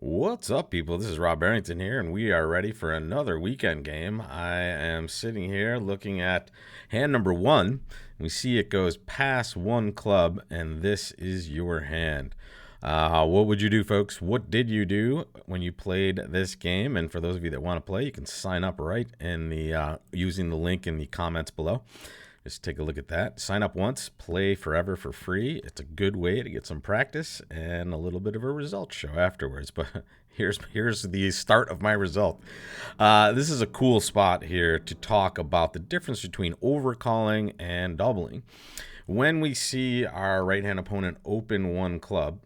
What's up, people? This is Rob Barrington here, and we are ready for another weekend game. I am sitting here looking at hand number one. We see it goes past one club, and this is your hand. What would you do, folks? What did you do when you played this game? And for those of you that want to play, you can sign up right in the using the link in the comments below. Just take a look at that. Sign up once, play forever for free. It's a good way to get some practice and a little bit of a result show afterwards. But here's the start of my result. This is a cool spot here to talk about the difference between overcalling and doubling. When we see our right-hand opponent open one club,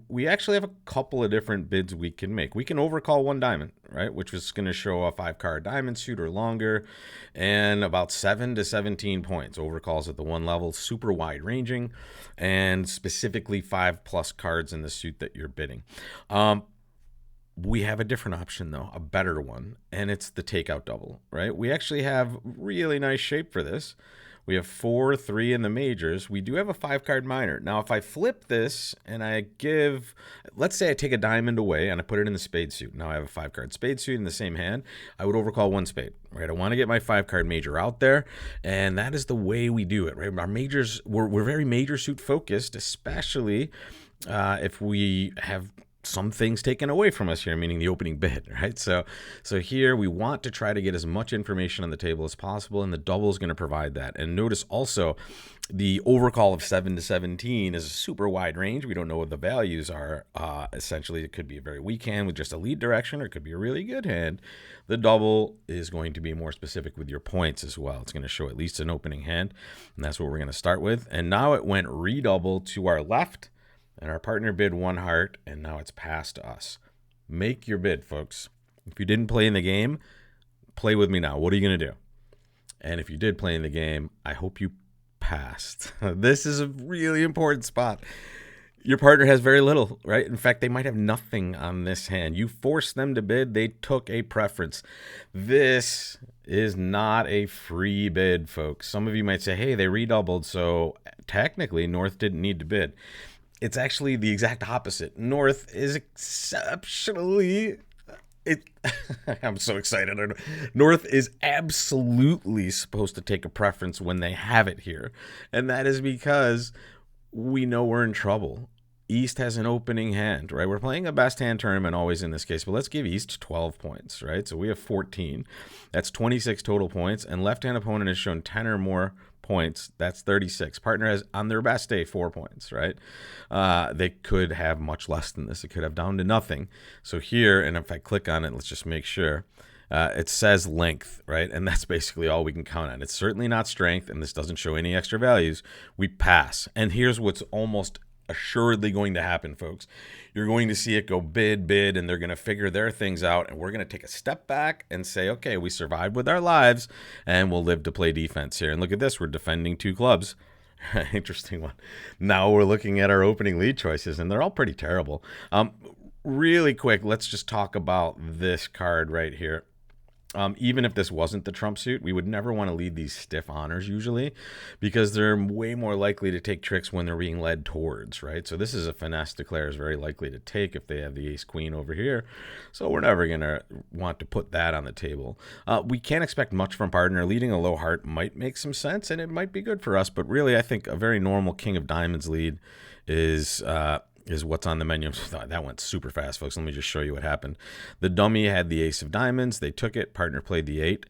we actually have a couple of different bids we can make. We can overcall one diamond, right, which is going to show a 5-card diamond suit or longer, and about 7 to 17 points. Overcalls at the one level, super wide ranging, and specifically 5+ cards in the suit that you're bidding. We have a different option, though, a better one, and it's the takeout double, right? We actually have really nice shape for this. We have 4, 3 in the majors. We do have a 5-card minor. Now, if I flip this and I give, let's say I take a diamond away and I put it in the spade suit. Now I have a 5-card spade suit in the same hand. I would overcall one spade, right? I want to get my 5-card major out there, and that is the way we do it, right? Our majors, we're very major suit focused, especially if we have some things taken away from us here, meaning the opening bid, right? So here we want to try to get as much information on the table as possible, and the double is going to provide that. And notice also the overcall of 7 to 17 is a super wide range. We don't know what the values are. Essentially, it could be a very weak hand with just a lead direction, or it could be a really good hand. The double is going to be more specific with your points as well. It's going to show at least an opening hand, and that's what we're going to start with. And now it went redouble to our left, and our partner bid 1 heart, and now it's past us. Make your bid, folks. If you didn't play in the game, play with me now. What are you going to do? And if you did play in the game, I hope you passed. This is a really important spot. Your partner has very little, right? In fact, they might have nothing on this hand. You forced them to bid. They took a preference. This is not a free bid, folks. Some of you might say, hey, they redoubled, so technically North didn't need to bid. It's actually the exact opposite. North is exceptionally... I'm so excited. North is absolutely supposed to take a preference when they have it here. And that is because we know we're in trouble. East has an opening hand, right? We're playing a best hand tournament always in this case, but let's give East 12 points, right? So we have 14. That's 26 total points, and left-hand opponent has shown 10 or more points. That's 36. Partner has, on their best day, 4 points, right? They could have much less than this. It could have down to nothing. So here, and if I click on it, let's just make sure. It says length, right? And that's basically all we can count on. It's certainly not strength, and this doesn't show any extra values. We pass. And here's what's almost assuredly going to happen, folks. You're going to see it go bid, and they're going to figure their things out, and we're going to take a step back and say, okay, we survived with our lives, and we'll live to play defense here. And look at this. We're defending 2 clubs. Interesting one. Now we're looking at our opening lead choices, and they're all pretty terrible. Really quick, let's just talk about this card right here. Even if this wasn't the trump suit, we would never want to lead these stiff honors usually, because they're way more likely to take tricks when they're being led towards, right? So this is a finesse declare is very likely to take if they have the ace queen over here. So we're never going to want to put that on the table. We can't expect much from partner. Leading a low heart might make some sense, and it might be good for us, but really I think a very normal king of diamonds lead is what's on the menu. That went super fast, folks. Let me just show you what happened. The dummy had the ace of diamonds. They took it. Partner played the 8,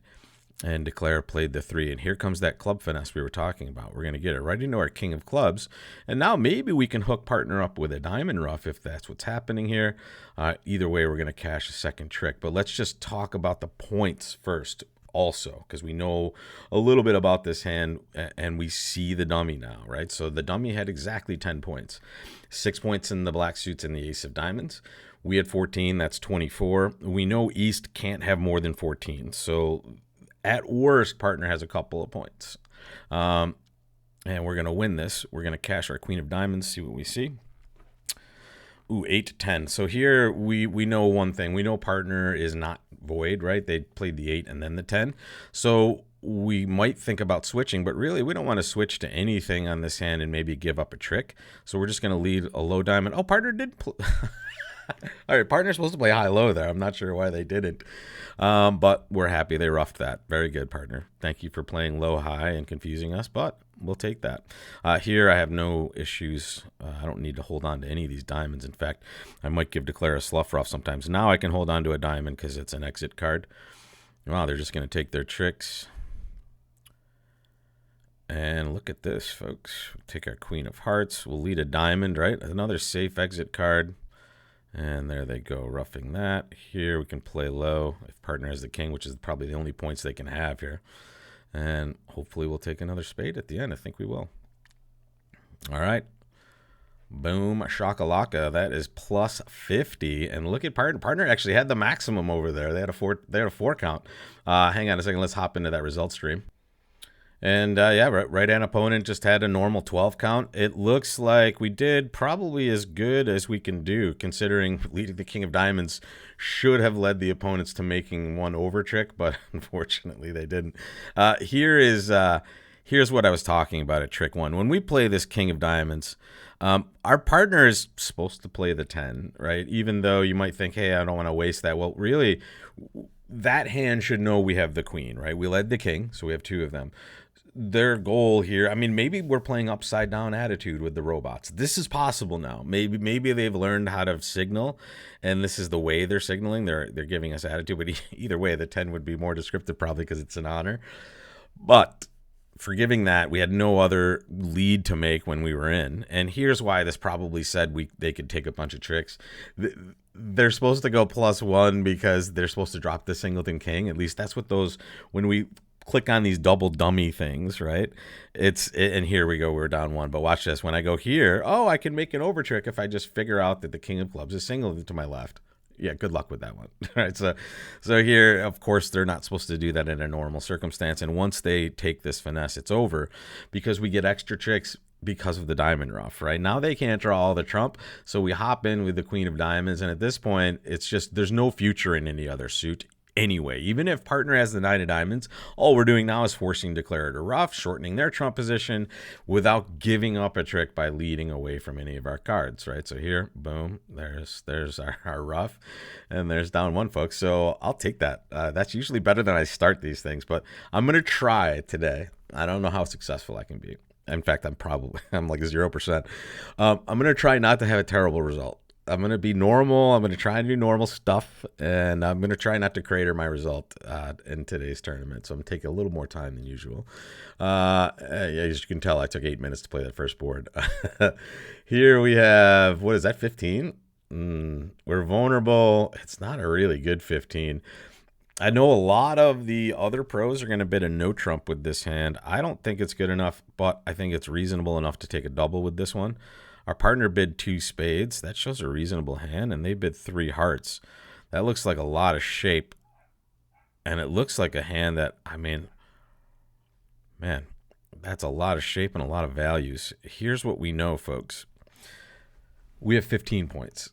and declare played the 3. And here comes that club finesse we were talking about. We're going to get it right into our king of clubs. And now maybe we can hook partner up with a diamond ruff if that's what's happening here. Either way, we're going to cash a second trick. But let's just talk about the points first also, because we know a little bit about this hand and we see the dummy now, right? So the dummy had exactly 10 points. 6 points in the black suits and the ace of diamonds. We had 14. That's 24. We know East can't have more than 14. So at worst, partner has a couple of points. And we're going to win this. We're going to cash our queen of diamonds, see what we see. Ooh, 8 to 10. So here we know one thing. We know partner is not void, right? They played the 8 and then the 10. So we might think about switching, but really we don't want to switch to anything on this hand and maybe give up a trick. So we're just going to lead a low diamond. Oh, partner did All right, partner's supposed to play high-low there. I'm not sure why they didn't. But we're happy they roughed that. Very good, partner. Thank you for playing low-high and confusing us, but we'll take that. Here, I have no issues. I don't need to hold on to any of these diamonds. In fact, I might give Declare a Slough Rough sometimes. Now I can hold on to a diamond because it's an exit card. Wow, they're just going to take their tricks. And look at this, folks. We'll take our Queen of Hearts. We'll lead a diamond, right? Another safe exit card. And there they go, roughing that. Here we can play low if partner has the king, which is probably the only points they can have here. And hopefully we'll take another spade at the end. I think we will. All right. Boom, shakalaka. That is plus 50. And look at partner. Partner actually had the maximum over there. They had a four count. Hang on a second. Let's hop into that result stream. And yeah, right-hand opponent just had a normal 12 count. It looks like we did probably as good as we can do, considering leading the King of Diamonds should have led the opponents to making one over trick, but unfortunately they didn't. Here's what I was talking about at trick one. When we play this King of Diamonds, our partner is supposed to play the 10, right? Even though you might think, hey, I don't want to waste that. Well, really, that hand should know we have the queen, right? We led the king, so we have two of them. Their goal here, I mean, maybe we're playing upside down attitude with the robots. This is possible now. Maybe they've learned how to signal, and this is the way they're signaling. They're giving us attitude, but either way, the 10 would be more descriptive probably because it's an honor. But forgiving that, we had no other lead to make when we were in. And here's why this probably said they could take a bunch of tricks. They're supposed to go +1 because they're supposed to drop the singleton king. At least that's what those, when we click on these double dummy things, right? And here we go, we're down 1. But watch this. When I go here, oh, I can make an over trick if I just figure out that the king of clubs is singleton to my left. Yeah, good luck with that one. All right, so here, of course, they're not supposed to do that in a normal circumstance. And once they take this finesse, it's over because we get extra tricks because of the diamond rough, right? Now they can't draw all the trump, so we hop in with the queen of diamonds. And at this point, it's just there's no future in any other suit. Anyway, even if partner has the 9 of diamonds, all we're doing now is forcing Declare to rough, shortening their trump position without giving up a trick by leading away from any of our cards, right? So here, boom, there's our rough, and there's down 1, folks. So I'll take that. That's usually better than I start these things, but I'm going to try today. I don't know how successful I can be. In fact, I'm like 0%. I'm going to try not to have a terrible result. I'm going to be normal. I'm going to try and do normal stuff, and I'm going to try not to crater my result in today's tournament. So I'm going to take a little more time than usual. As you can tell, I took 8 minutes to play that first board. Here we have, what is that, 15? We're vulnerable. It's not a really good 15. I know a lot of the other pros are going to bid a no trump with this hand. I don't think it's good enough, but I think it's reasonable enough to take a double with this one. Our partner bid 2 spades. That shows a reasonable hand, and they bid 3 hearts. That looks like a lot of shape, and it looks like a hand that, I mean, man, that's a lot of shape and a lot of values. Here's what we know, folks. We have 15 points.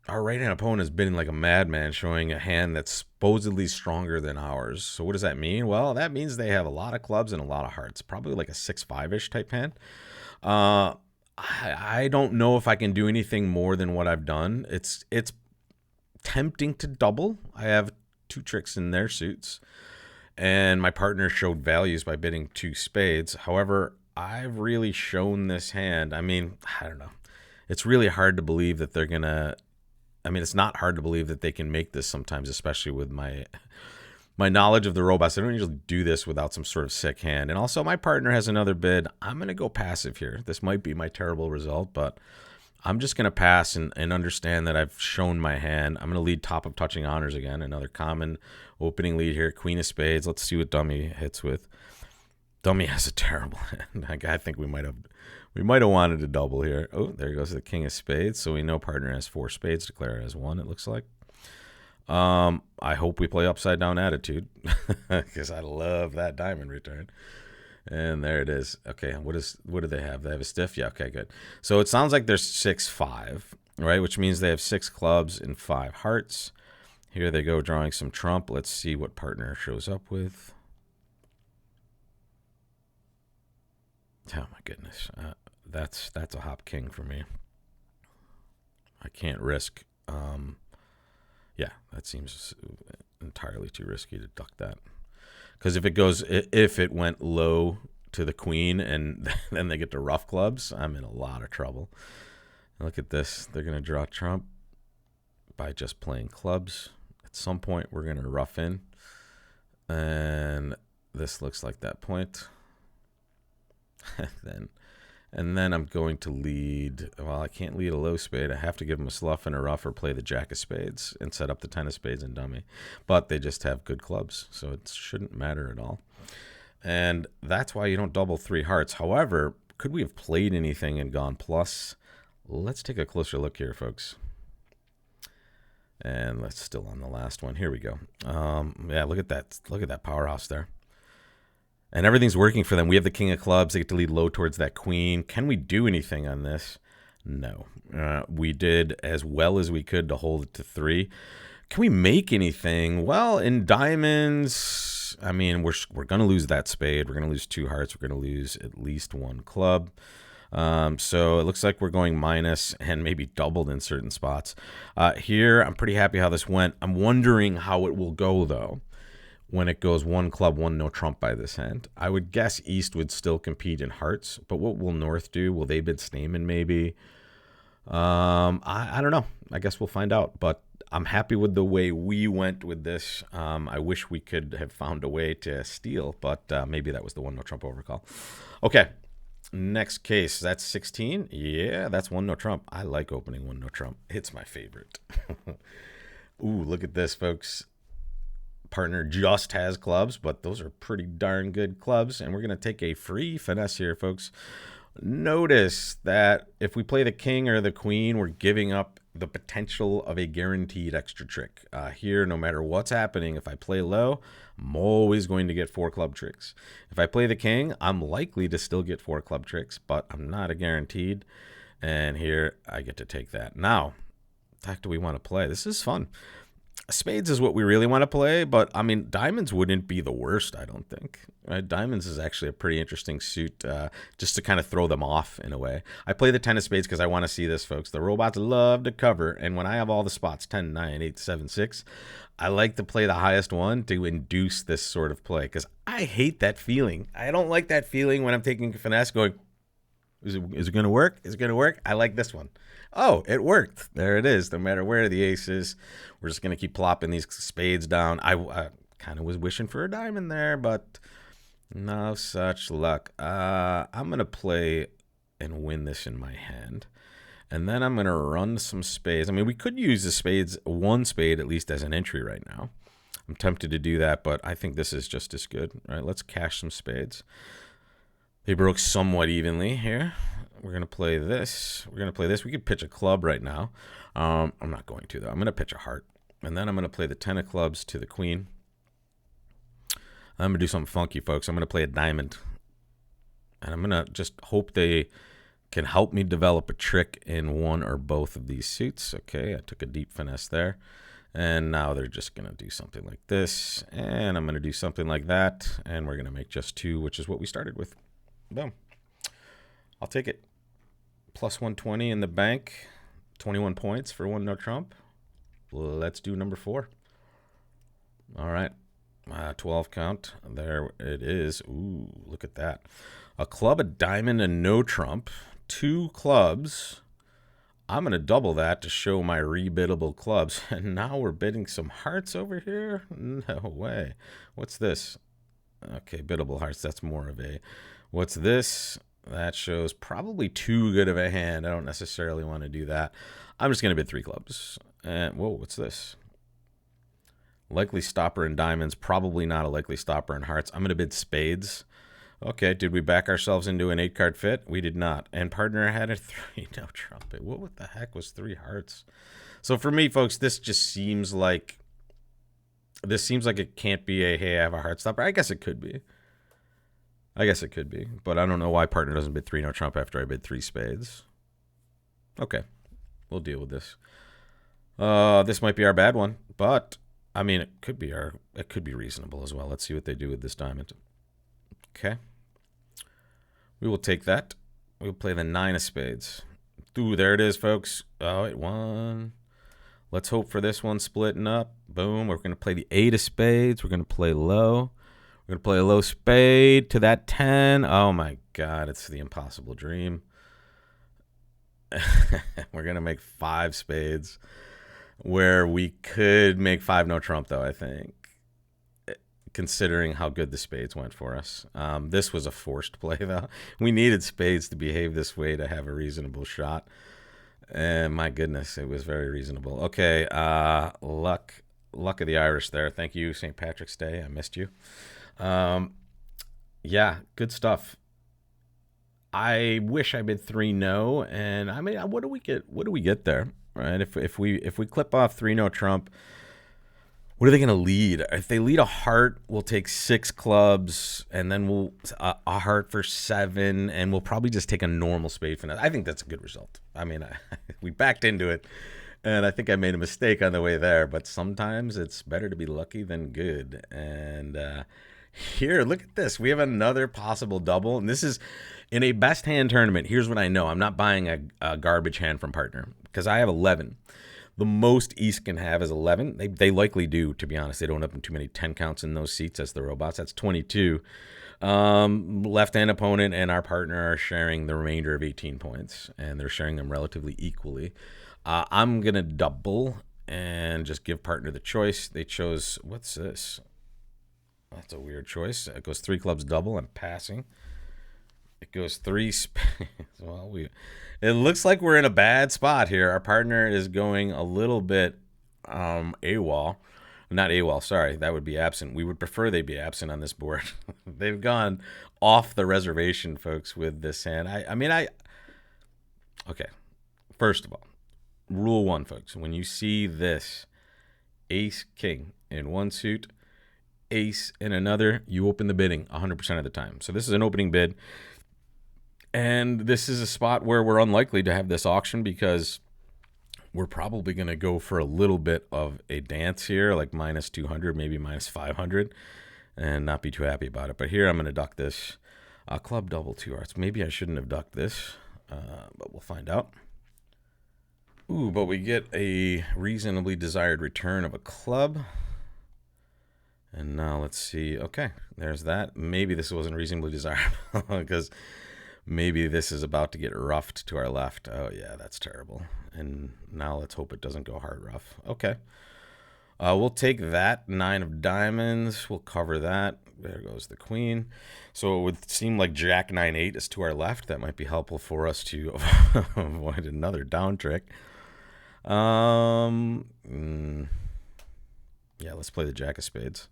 Our right-hand opponent has been like a madman, showing a hand that's supposedly stronger than ours. So what does that mean? Well, that means they have a lot of clubs and a lot of hearts, probably like a 6-5-ish type hand. I don't know if I can do anything more than what I've done. It's tempting to double. I have 2 tricks in their suits, and my partner showed values by bidding 2 spades. However, I've really shown this hand. I mean, I don't know. It's really hard to believe that they're going to... I mean, it's not hard to believe that they can make this sometimes, especially with my knowledge of the robots. I don't usually do this without some sort of sick hand. And also, my partner has another bid. I'm going to go passive here. This might be my terrible result, but I'm just going to pass and understand that I've shown my hand. I'm going to lead top of touching honors again. Another common opening lead here. Queen of spades. Let's see what dummy hits with. Dummy has a terrible hand. I think we might have wanted to double here. Oh, there goes the king of spades. So we know partner has 4 spades. Declare has 1, it looks like. I hope we play upside down attitude because I love that diamond return. And there it is. Okay, what do they have? They have a stiff? Yeah, okay, good. So it sounds like there's 6-5, right? Which means they have 6 clubs and 5 hearts. Here they go drawing some trump. Let's see what partner shows up with. Oh my goodness. That's a hop king for me. I can't risk Yeah, that seems entirely too risky to duck that. Because if it went low to the queen and then they get to rough clubs, I'm in a lot of trouble. Look at this. They're going to draw trump by just playing clubs. At some point, we're going to rough in. And this looks like that point. And then I'm going to lead. Well, I can't lead a low spade. I have to give them a slough and a rough or play the jack of spades and set up the 10 of spades and dummy. But they just have good clubs, so it shouldn't matter at all. And that's why you don't double 3 hearts. However, could we have played anything and gone plus? Let's take a closer look here, folks. And let's still on the last one. Here we go. Yeah, look at that. Look at that powerhouse there. And everything's working for them. We have the king of clubs. They get to lead low towards that queen. Can we do anything on this? No. We did as well as we could to hold it to 3. Can we make anything? Well, in diamonds, I mean, we're going to lose that spade. We're going to lose 2 hearts. We're going to lose at least 1 club. So it looks like we're going minus and maybe doubled in certain spots. Here, I'm pretty happy how this went. I'm wondering how it will go, though, when it goes 1 club, 1 no trump by this hand. I would guess East would still compete in hearts, but what will North do? Will they bid Stamen maybe? I don't know. I guess we'll find out, but I'm happy with the way we went with this. I wish we could have found a way to steal, but maybe that was the 1 no trump overcall. Okay, next case. That's 16. Yeah, that's 1 no trump. I like opening 1 no trump. It's my favorite. Ooh, look at this, folks. Partner just has clubs, but those are pretty darn good clubs, and we're going to take a free finesse here, folks. Notice that if we play the king or the queen, we're giving up the potential of a guaranteed extra trick. Here, no matter what's happening, if I play low, I'm always going to get 4 club tricks. If I play the king, I'm likely to still get 4 club tricks, but I'm not a guaranteed, and here I get to take that. Now, what the heck do we want to play? This is fun. Spades is what we really want to play, but I mean, diamonds wouldn't be the worst, I don't think. Right? Diamonds is actually a pretty interesting suit, just to kind of throw them off in a way. I play the 10 of spades because I want to see this, folks. The robots love to cover, and when I have all the spots, 10, 9, 8, 7, 6, I like to play the highest one to induce this sort of play, because I hate that feeling. I don't like that feeling when I'm taking finesse going, is it going to work? Is it going to work? I like this one. Oh, it worked. There it is. No matter where the ace is, we're just going to keep plopping these spades down. I kind of was wishing for a diamond there, but no such luck. I'm going to play and win this in my hand. And then I'm going to run some spades. I mean, we could use the spades, 1 spade at least as an entry right now. I'm tempted to do that, but I think this is just as good. All right, let's cash some spades. They broke somewhat evenly here. We're going to play this. We're going to play this. We could pitch a club right now. I'm not going to, though. I'm going to pitch a heart. And then I'm going to play the 10 of clubs to the queen. I'm going to do something funky, folks. I'm going to play a diamond. And I'm going to just hope they can help me develop a trick in 1 or both of these suits. Okay, I took a deep finesse there. And now they're just going to do something like this. And I'm going to do something like that. And we're going to make just 2, which is what we started with. Boom. I'll take it. Plus 120 in the bank. 21 points for 1 no trump. Let's do number 4. All right. 12 count. There it is. Ooh, look at that. A club, a diamond, and no trump. 2 clubs. I'm going to double that to show my rebiddable clubs. And now we're bidding some hearts over here? No way. What's this? Okay, biddable hearts. That's more of a... What's this? That shows probably too good of a hand. I don't necessarily want to do that. I'm just going to bid 3 clubs. And whoa, what's this? Likely stopper in diamonds. Probably not a likely stopper in hearts. I'm going to bid spades. Okay, did we back ourselves into an 8-card fit? We did not. And partner had a 3 no trumpet. What the heck was 3 hearts? So for me, folks, this just seems like... This seems like it can't be a, hey, I have a heart stopper. I guess it could be. But I don't know why partner doesn't bid 3 no trump after I bid 3 spades. Okay, we'll deal with this. This might be our bad one, but I mean, it could be reasonable as well. Let's see what they do with this diamond. Okay, we will take that. We'll play the 9 of spades. Ooh, there it is, folks. Oh, it won. Let's hope for this one splitting up. Boom. We're going to play the 8 of spades. We're going to play low. We're going to play a low spade to that 10. Oh, my God. It's the impossible dream. We're going to make 5 spades where we could make 5 no trump, though, I think, considering how good the spades went for us. This was a forced play, though. We needed spades to behave this way to have a reasonable shot. And my goodness, it was very reasonable. Okay, luck of the Irish there. Thank you, St. Patrick's Day. I missed you. Yeah, good stuff. I wish I bid 3 no, and I mean, what do we get? What do we get there? Right? If we clip off 3 no trump, what are they going to lead? If they lead a heart, we'll take 6 clubs, and then we'll a heart for 7, and we'll probably just take a normal spade for that. I think that's a good result. I mean, we backed into it, and I think I made a mistake on the way there, but sometimes it's better to be lucky than good. And here, look at this. We have another possible double, and this is in a best hand tournament. Here's what I know. I'm not buying a garbage hand from partner because I have 11. The most East can have is 11. They likely do, to be honest. They don't open too many 10 counts in those seats as the robots. That's 22. Left-hand opponent and our partner are sharing the remainder of 18 points, and they're sharing them relatively equally. I'm going to double and just give partner the choice. They chose, what's this? That's a weird choice. It goes 3 clubs double. I'm passing. It goes 3 spades. Well, it looks like we're in a bad spot here. Our partner is going a little bit AWOL. Not AWOL, sorry. That would be absent. We would prefer they be absent on this board. They've gone off the reservation, folks, with this hand. Okay. First of all, rule 1, folks. When you see this ace, king in one suit, ace in another, you open the bidding 100% of the time. So this is an opening bid. And this is a spot where we're unlikely to have this auction because we're probably going to go for a little bit of a dance here, like minus 200, maybe minus 500, and not be too happy about it. But here I'm going to duck this club double 2 hearts. Maybe I shouldn't have ducked this, but we'll find out. Ooh, but we get a reasonably desired return of a club. And now let's see. Okay, there's that. Maybe this wasn't reasonably desirable because maybe this is about to get roughed to our left. Oh, yeah, that's terrible. And now let's hope it doesn't go hard rough. Okay. We'll take that. 9 of diamonds. We'll cover that. There goes the queen. So it would seem like Jack 9-8 is to our left. That might be helpful for us to avoid another down trick. Yeah, let's play the Jack of spades.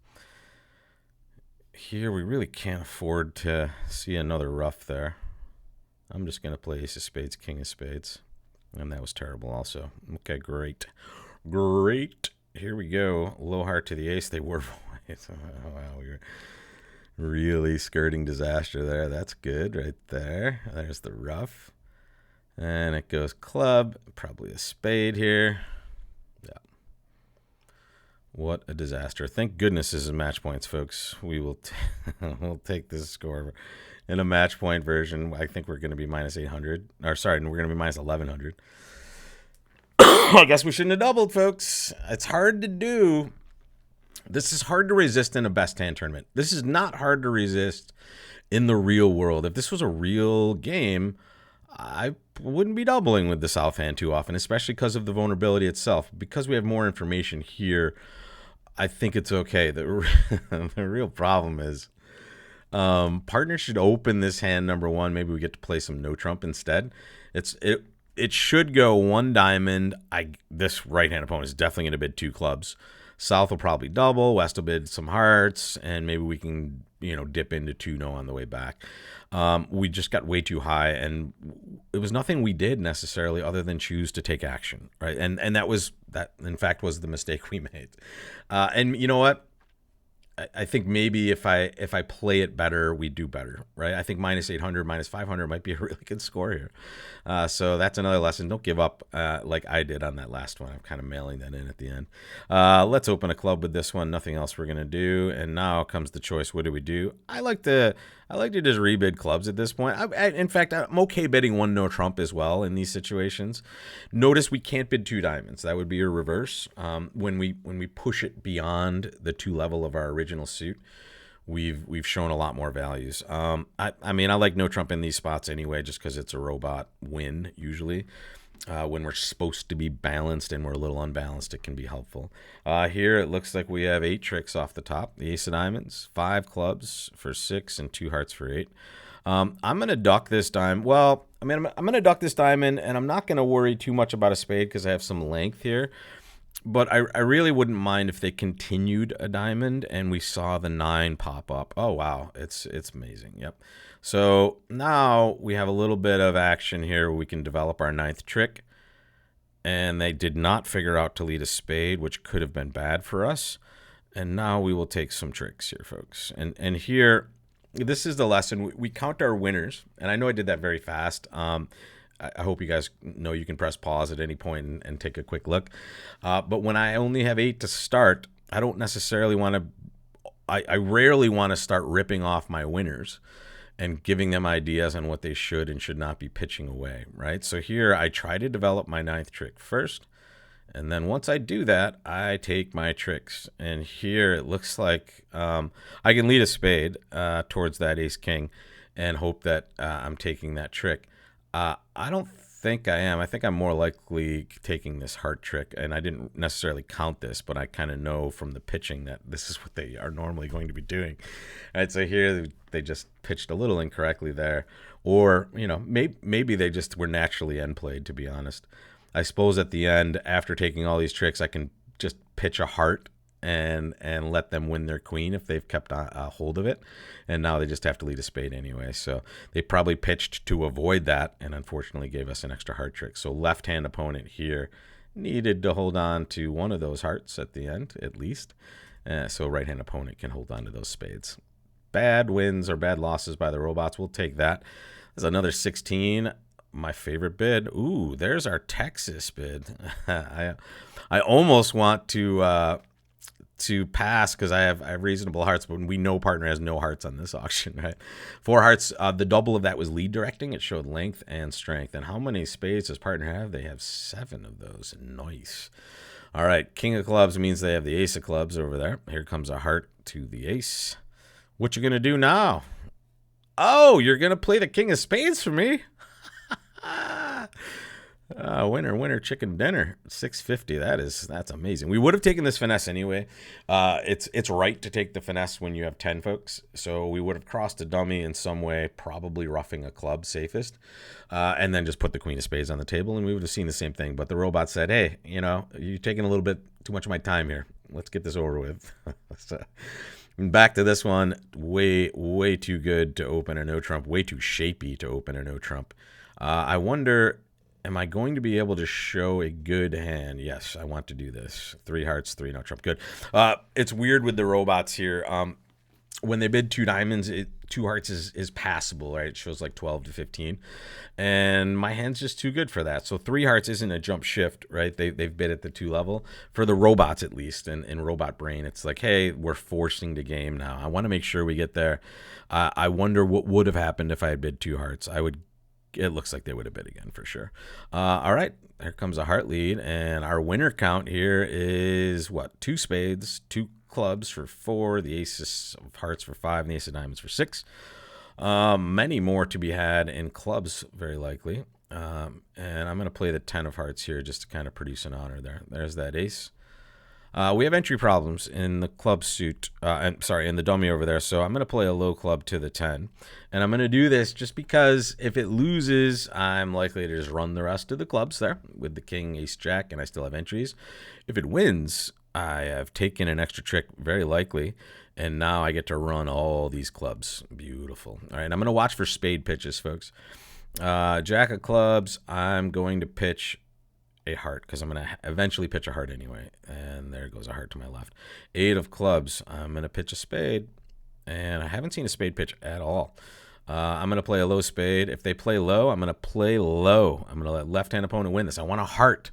Here, we really can't afford to see another rough there. I'm just going to play ace of spades, king of spades. And that was terrible also. Okay, great. Great. Here we go. Low heart to the ace. They were... Wow, we were really skirting disaster there. That's good right there. There's the rough. And it goes club. Probably a spade here. Yeah. What a disaster. Thank goodness this is match points, folks. We will we'll take this score in a match point version. I think we're going to be minus 800. Or sorry, we're going to be minus 1100. I guess we shouldn't have doubled, folks. It's hard to do. This is hard to resist in a best hand tournament. This is not hard to resist in the real world. If this was a real game, I wouldn't be doubling with the south hand too often, especially because of the vulnerability itself. Because we have more information here, I think it's okay. The real problem is partner should open this hand number 1. Maybe we get to play some no trump instead. It should go 1 diamond. This right hand opponent is definitely going to bid 2 clubs. South will probably double. West will bid some hearts, and maybe we can dip into 2 no on the way back. We just got way too high, and it was nothing we did necessarily other than choose to take action, right? And that in fact was the mistake we made. And you know what? I think maybe if I play it better, we do better, right? I think minus 800, minus 500 might be a really good score here. So that's another lesson. Don't give up like I did on that last one. I'm kind of mailing that in at the end. Let's open a club with this one. Nothing else we're gonna do. And now comes the choice. What do we do? I like to just rebid clubs at this point. In fact, I'm okay bidding one no trump as well in these situations. Notice we can't bid two diamonds. That would be a reverse. When we push it beyond the 2 level of our original suit, we've shown a lot more values. I mean, I like no trump in these spots anyway, just because it's a robot win usually. When we're supposed to be balanced and we're a little unbalanced, it can be helpful. Here it looks like we have 8 tricks off the top. The ace of diamonds, 5 clubs for 6, and 2 hearts for 8. I'm going to duck this diamond. Well, I mean, I'm going to duck this diamond, and I'm not going to worry too much about a spade because I have some length here. But I really wouldn't mind if they continued a diamond and we saw the 9 pop up. Oh, wow. It's amazing. Yep. So now we have a little bit of action here where we can develop our 9th trick. And they did not figure out to lead a spade, which could have been bad for us. And now we will take some tricks here, folks. And here, this is the lesson. We count our winners. And I know I did that very fast. I hope you guys know you can press pause at any point and take a quick look. But when I only have 8 to start, I don't necessarily want to, I rarely want to start ripping off my winners and giving them ideas on what they should and should not be pitching away, right? So here I try to develop my 9th trick first. And then once I do that, I take my tricks. And here it looks like I can lead a spade towards that ace king and hope that I'm taking that trick. I don't think I am. I think I'm more likely taking this heart trick, and I didn't necessarily count this, but I kind of know from the pitching that this is what they are normally going to be doing. All right, so here they just pitched a little incorrectly there, or maybe they just were naturally end played. To be honest, I suppose at the end, after taking all these tricks, I can just pitch a heart and let them win their queen if they've kept a hold of it. And now they just have to lead a spade anyway. So they probably pitched to avoid that and unfortunately gave us an extra heart trick. So left-hand opponent here needed to hold on to one of those hearts at the end, at least. So right-hand opponent can hold on to those spades. Bad wins or bad losses by the robots. We'll take that. There's another 16. My favorite bid. Ooh, there's our Texas bid. I almost want to pass because I have reasonable hearts, but we know partner has no hearts on this auction, right? 4 hearts. The double of that was lead directing. It showed length and strength. And how many spades does partner have? They have 7 of those. Nice. All right, king of clubs means they have the ace of clubs over there. Here comes a heart to the ace. What you gonna do now? Oh, you're gonna play the king of spades for me? Winner, chicken dinner. 650. That's amazing. We would have taken this finesse anyway. It's right to take the finesse when you have 10 folks. So we would have crossed a dummy in some way, probably roughing a club safest, and then just put the queen of spades on the table, and we would have seen the same thing. But the robot said, "Hey, you're taking a little bit too much of my time here. Let's get this over with." So, back to this one. Way too good to open a no trump. Way too shapy to open a no trump. I wonder, am I going to be able to show a good hand? Yes, I want to do this. 3 hearts, 3 no trump. Good. It's weird with the robots here. When they bid 2 diamonds, 2 hearts is passable, right? It shows like 12 to 15. And my hand's just too good for that. So 3 hearts isn't a jump shift, right? They've bid at the 2 level. For the robots, at least, in robot brain, it's like, hey, we're forcing the game now. I want to make sure we get there. I wonder what would have happened if I had bid 2 hearts. It looks like they would have bid again for sure. All right, here comes a heart lead, and our winner count here is what? 2 spades, 2 clubs for 4, the ace of hearts for 5, and the ace of diamonds for 6. Many more to be had in clubs, very likely. And I'm going to play the 10 of hearts here just to kind of produce an honor there. There's that ace. We have entry problems in the club suit, in the dummy over there. So I'm going to play a low club to the 10. And I'm going to do this just because if it loses, I'm likely to just run the rest of the clubs there with the king, ace, jack, and I still have entries. If it wins, I have taken an extra trick, very likely, and now I get to run all these clubs. Beautiful. All right, I'm going to watch for spade pitches, folks. Jack of clubs, I'm going to pitch a heart because I'm going to eventually pitch a heart anyway. And there goes a heart to my left. 8 of clubs. I'm going to pitch a spade. And I haven't seen a spade pitch at all. I'm going to play a low spade. If they play low, I'm going to play low. I'm going to let left-hand opponent win this. I want a heart.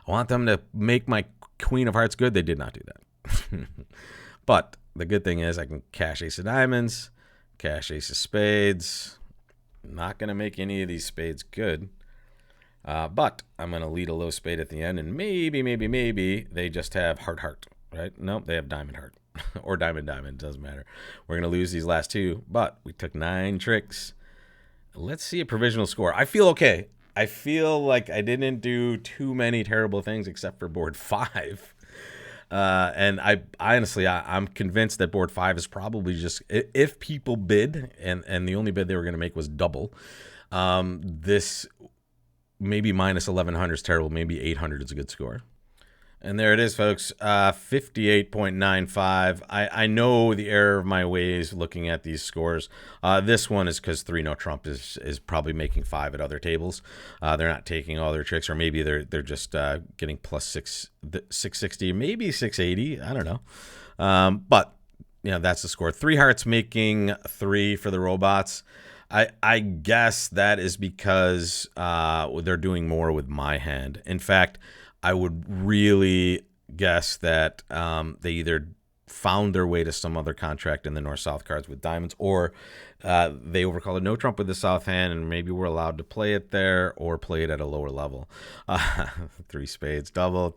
I want them to make my queen of hearts good. They did not do that. But the good thing is I can cash ace of diamonds, cash ace of spades. I'm not going to make any of these spades good. But I'm going to lead a low spade at the end, and maybe they just have heart, right? Nope, they have diamond heart. Or diamond, doesn't matter. We're going to lose these last 2, but we took 9 tricks. Let's see a provisional score. I feel okay. I feel like I didn't do too many terrible things except for board 5. And I honestly, I'm convinced that board 5 is probably just, if people bid, and the only bid they were going to make was double, this maybe minus 1100 is terrible. Maybe 800 is a good score. And there it is, folks, 58.95. I know the error of my ways looking at these scores. This one is because 3-0 Trump is probably making 5 at other tables. They're not taking all their tricks, or maybe they're just getting plus 660, maybe 680. I don't know. But, that's the score. 3 hearts making 3 for the robots. I guess that is because they're doing more with my hand. In fact, I would really guess that they either found their way to some other contract in the North-South cards with diamonds, or they overcalled a no trump with the South hand, and maybe we're allowed to play it there or play it at a lower level. 3 spades doubled.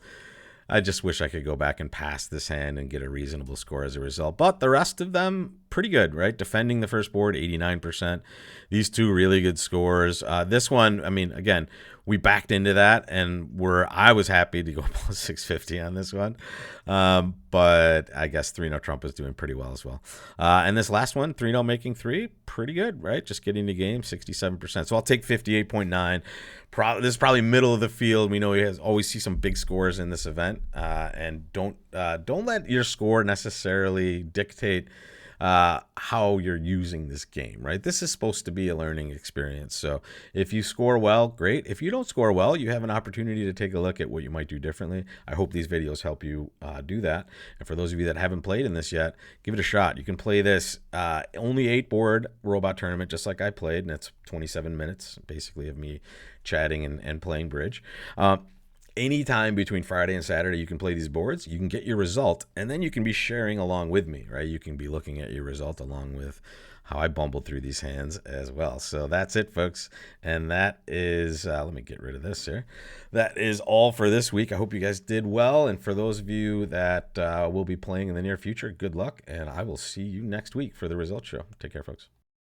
I just wish I could go back and pass this hand and get a reasonable score as a result. But the rest of them, pretty good, right? Defending the first board, 89%. These 2 really good scores. This one, I mean, again, we backed into that, and I was happy to go plus 650 on this one. But I guess 3-0 Trump is doing pretty well as well. And this last one, 3-0 making 3, pretty good, right? Just getting the game, 67%. So I'll take 58.9. This is probably middle of the field. We know he always see some big scores in this event. And don't let your score necessarily dictate how you're using this game, right? This is supposed to be a learning experience. So if you score well, great. If you don't score well, you have an opportunity to take a look at what you might do differently. I hope these videos help you do that. And for those of you that haven't played in this yet, give it a shot. You can play this only 8 board robot tournament, just like I played, and it's 27 minutes basically of me chatting and playing bridge. Anytime between Friday and Saturday, you can play these boards, you can get your result, and then you can be sharing along with me, right? You can be looking at your result along with how I bumbled through these hands as well. So that's it, folks. And that is, let me get rid of this here. That is all for this week. I hope you guys did well. And for those of you that will be playing in the near future, good luck. And I will see you next week for the results show. Take care, folks.